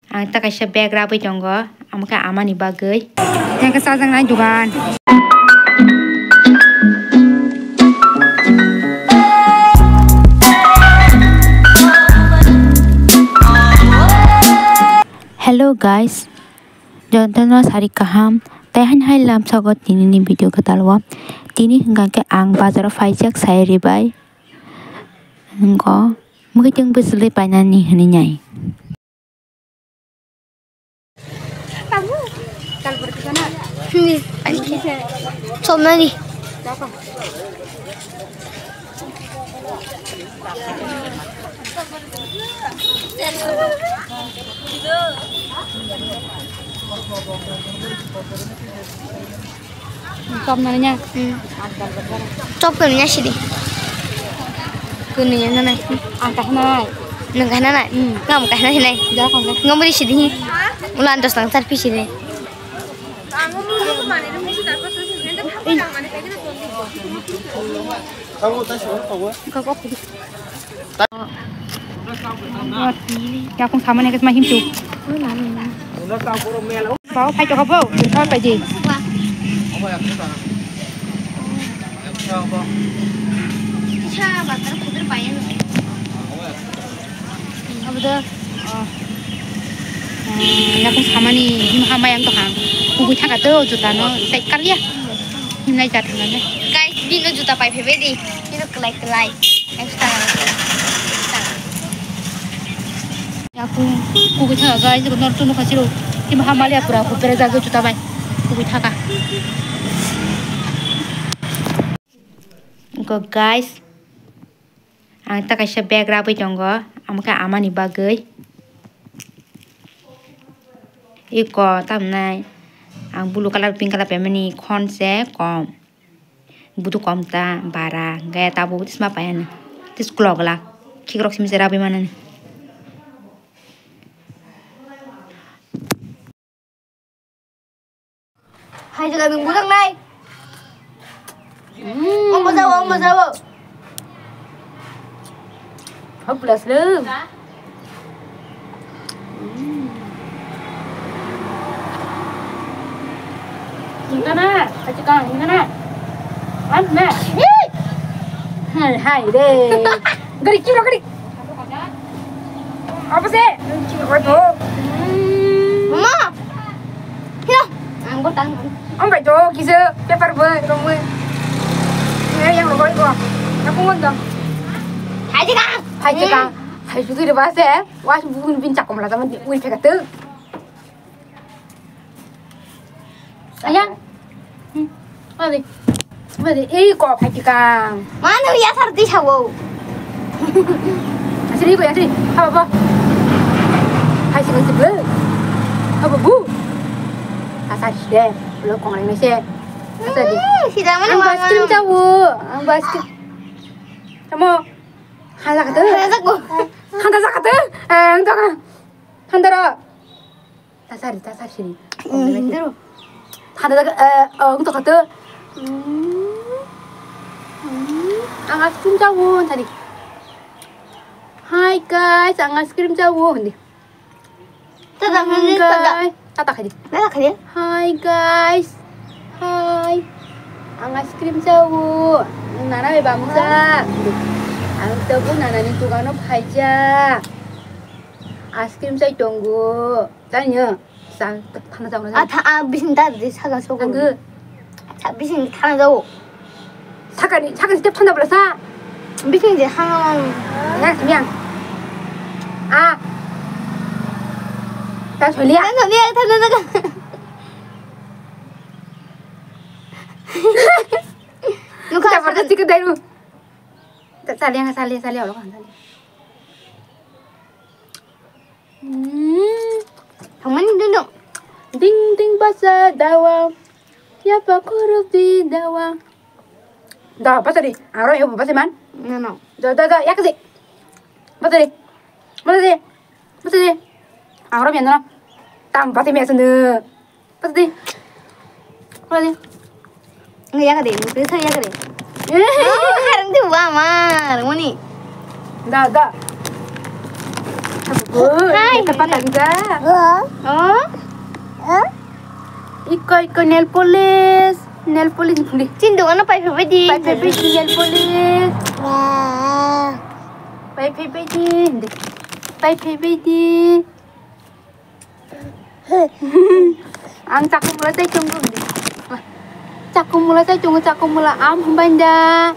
Ang tak kaisa bag rabai tongo amka amani bagai yang kesajang lain dugaan. Hello guys, jonten was hari kaham tahan hai lam sagot tini ni video katalwa tini hingga ke ang bazar faijak saya ribai engko mungkin besle panani hani nyai. Kamu kalau pergi sana nih sama nih Cop nanya. Cop kenanya sih deh. Kenanya nana. Angkat nai. Nengkah nana. Ngam kah nana nai. Dah kau. Ngam beri sih deh. Ulan terus nang tarpi sih deh. Ya cũng sama nih kesma himcu. Bawa pai cho kau bau, kau pai gì? Ya cũng sama nih him hama yang tuh hang. Kuku thang atau juta no, tekar ya. Him lagi jatuh nanti. Guys, bino juta pai pebe deh. Bino kelai. Extra. Kuku thang guys, itu nor tuh kasih lo. Him hama lihat pura, kuku jaga juta pai. Kuku thang. Go guys. Ang tak kaisa bag rabai tongo amka amani bagai. Iko tamnai ang bulu color pink color pemani konse kom butuh kom ta bara gaya tabu tis ma payan tis klog la kikrok si misera mana nih Hai juga minggu sang nai. Om masawo. Hopeless lu. Hingana, kacikang hingana. Anna. Hai deh. Gari kilo gari. Apa sih? Waduh. Mama. Hilang. Anggur tanggung. Ông phải cho kisah paper boy kamu. Yang lo itu. Aku ngundang. Hai juga. Hai juga di bawah saya. Wah, bukan bincang kamu lah teman. Wih, cakap tu. Ayang. Mari. Kok hai juga. Mana ya sarti sawo. Asli. Apa? Hai sih sebel. Apa bu? Asal deh. Lo kong lain sih. Asal di. Sudah mana Ang baskim cawo. Ang baskim. Kamu. Hala kata. Handa kata. Handara. Tasar sini. Terus. Handa untuk kata. Ang es krim cawo tadi. Hai guys, ang es krim cawo nih. Guys. Tata kali. Hai guys. Hai. Ang es krim cawo. Nana be bangsa. Ang tabu nana ni tukano paja. Es krim saya tunggu. Tanya. Sang tanah jauh 아, 다 미신다. 사가 속고. 그 자, 미신 하나 더. 차가 직접 탄다 불러서. 미신 이제 하나만. 그냥. 아. 나 졸리야. 타는 나가. 누가 벌써 지금 대로. 살려 올라가 살려. 정말 힘들어. Ding bahasa dawang. Ya pak huruf di dawang. Dah bahasa di. Aro ya bahasa man. No. Dah ya kasih. Bahasa di. Aro ya no. Tam bahasa biasa ne. Bahasa di. Enggak ya kade. Bisa ya kade. Sekarang tuh mama. Rumah nih. Dah. Hai. Tempat tangga. Oh. Iko nail polish. Nail polish beli. Cindu ano pai phebe di. Pai phebe di nail polish. Pai phebe di. Pai phebe di. Ang caku mula tay chung beli. Caku mula tay chung caku mula am banda.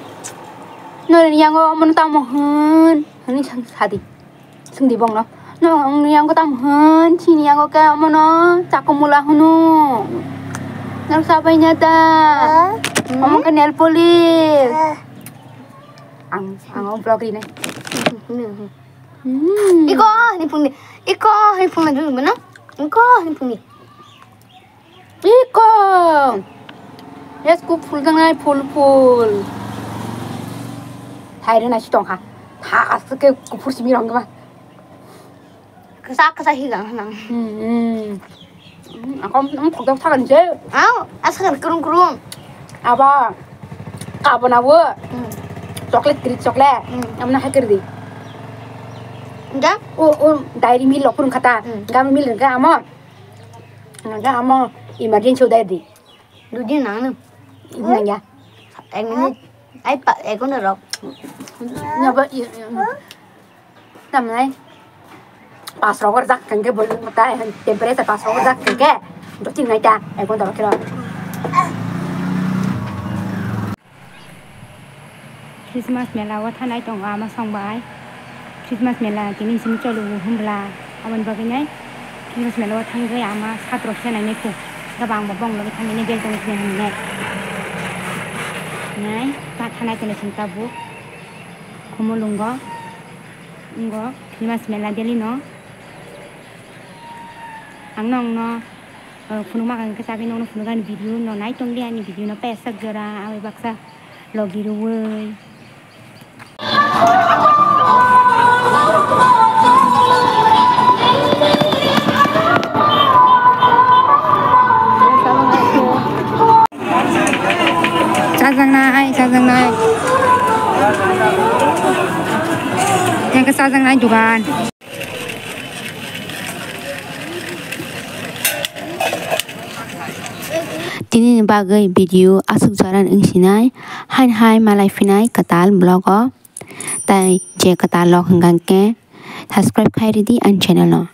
Nol yang go mon tam hun. Ini sang sadi. Sung di bong no. No yang go tam hun. Sini yang go ka mono. Caku mula hunu. Nol sabai nyata. Ngomong ke nail polish. Ang vlog ini. Iko handphone ni. Iko handphone na dulu mana? Iko handphone ni. Iko. Yes, ku full dengan full. Thailand nasi tong ha. Thak asal ke ku full simi orang kemana? Kesak hilang nang. Aku full tak kan je. Au, asal kerung. Apa nawa? Coklat kiri coklat. Amna hacker di. Enggak? Diary mill lokurun kata. Gam mill enggak amo. Enggak amo emergency diary. Dudi nang. Ibu nanya. Ini ai pak ko na ro. Nyaba namai pas rover dak kan ke boleh mata temperature pas rover dak kan ke. Untuk tinggal ita. Ko dah kira. Christmas mela wa thanai tong ama songbai. Christmas mela kini sini cholu humbla. Awan bagai Christmas mela wa thang gai ama satrok chana ne ko. Gabang babong lo thang ne bel tong ne. Nai, tak thanai tong cinta bu. Kumulungo. Ngo Christmas mela deli no. Angnong no. Funuma kan kesabi no funugan video no nai tong dia ni video no pesak jara awe baksa logi ruwe. Sajang naik. Yang ke sajang naik dugaan. Tini bagai video asuk jaran ingsinai hai malai finai katal blog o tai je katal log hanggang ke subscribe khairi di an channel no.